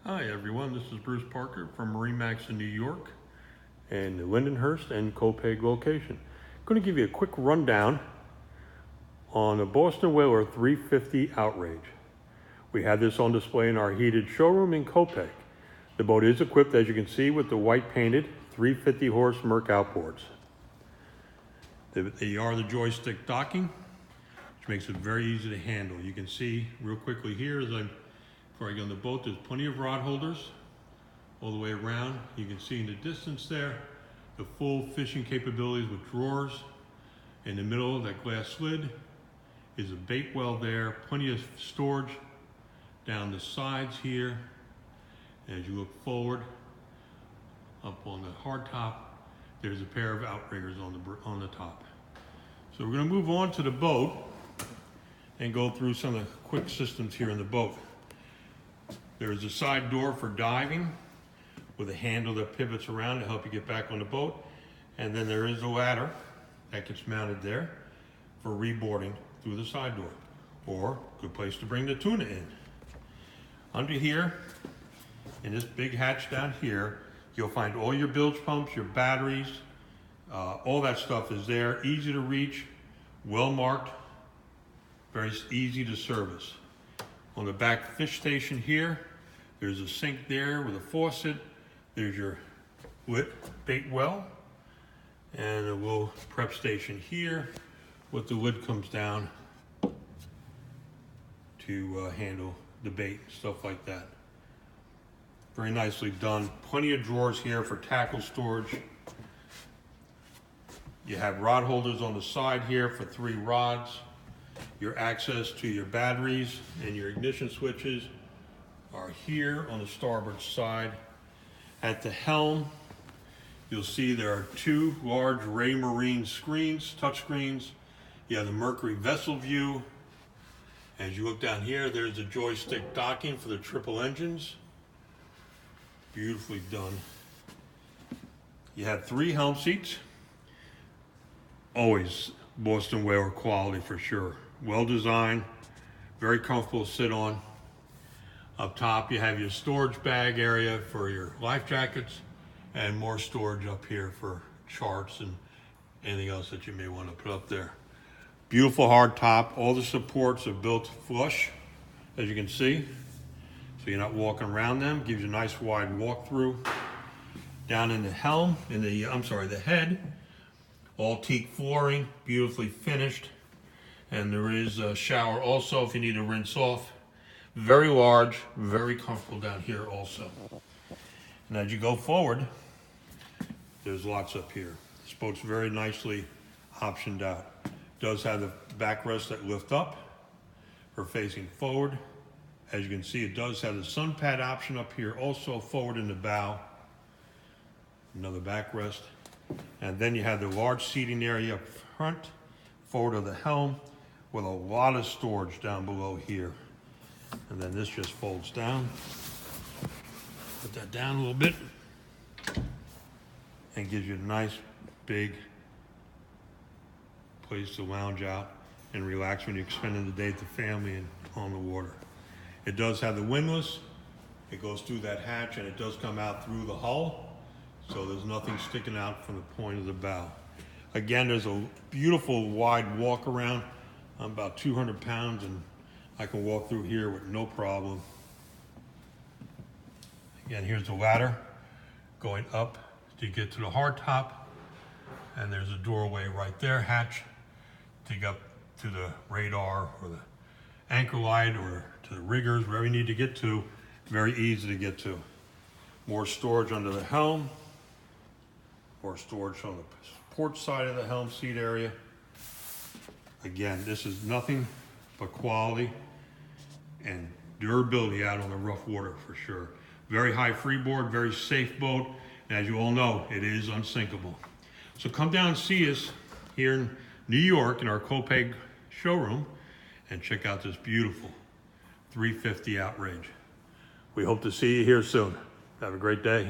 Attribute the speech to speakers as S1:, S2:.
S1: Hi everyone, this is Bruce Parker from MarineMax in New York and the Lindenhurst and Copaig location. I'm going to give you a quick rundown on the Boston Whaler 350 Outrage. We have this on display in our heated showroom in Copaig. The boat is equipped, as you can see, with the white painted 350 horse Merc outboards. They are the joystick docking, which makes it very easy to handle. You can see real quickly here before I get on the boat, there's plenty of rod holders all the way around. You can see in the distance there the full fishing capabilities with drawers. In the middle of that glass lid is a bait well there, plenty of storage down the sides here. As you look forward, up on the hard top, there's a pair of outriggers on the top. So we're going to move on to the boat and go through some of the quick systems here in the boat. There's a side door for diving with a handle that pivots around to help you get back on the boat. And then there is a ladder that gets mounted there for reboarding through the side door, or a good place to bring the tuna in. Under here, in this big hatch down here, you'll find all your bilge pumps, your batteries, all that stuff is there, easy to reach, well marked, very easy to service. On the back fish station here, there's a sink there with a faucet. There's your lit bait well, and a little prep station here with the lid comes down to handle the bait, stuff like that. Very nicely done. Plenty of drawers here for tackle storage. You have rod holders on the side here for 3 rods. Your access to your batteries and your ignition switches are here on the starboard side. At the helm, you'll see there are 2 large Raymarine screens, touch screens. You have the Mercury vessel view. As you look down here, there's the joystick docking for the triple engines. Beautifully done. You have 3 helm seats. Always Boston Whaler quality for sure. Well designed, very comfortable to sit on. Up top you have your storage bag area for your life jackets, and more storage up here for charts and anything else that you may want to put up there. Beautiful hard top. All the supports are built flush, as you can see, so you're not walking around them. Gives you a nice wide walk-through. Down in the helm, the head, all teak flooring, beautifully finished. And there is a shower also if you need to rinse off. Very large, very comfortable down here also. And as you go forward, there's lots up here. This boat's very nicely optioned out. Does have the backrests that lift up for facing forward. As you can see, it does have the sun pad option up here also forward in the bow. Another backrest. And then you have the large seating area up front, forward of the helm, with a lot of storage down below here. And then this just folds down. Put that down a little bit and gives you a nice big place to lounge out and relax when you're spending the day with the family and on the water. It does have the windlass. It goes through that hatch and it does come out through the hull, so there's nothing sticking out from the point of the bow. Again, there's a beautiful wide walk around. I'm about 200 pounds and I can walk through here with no problem. Again, here's the ladder going up to get to the hard top, and there's a doorway right there, hatch, to get up to the radar or the anchor light or to the riggers, wherever you need to get to. Very easy to get to. More storage under the helm, more storage on the port side of the helm seat area. Again, this is nothing but quality and durability out on the rough water for sure. Very high freeboard, very safe boat. And as you all know, it is unsinkable. So come down and see us here in New York in our Copaig showroom and check out this beautiful 350 Outrage. We hope to see you here soon. Have a great day.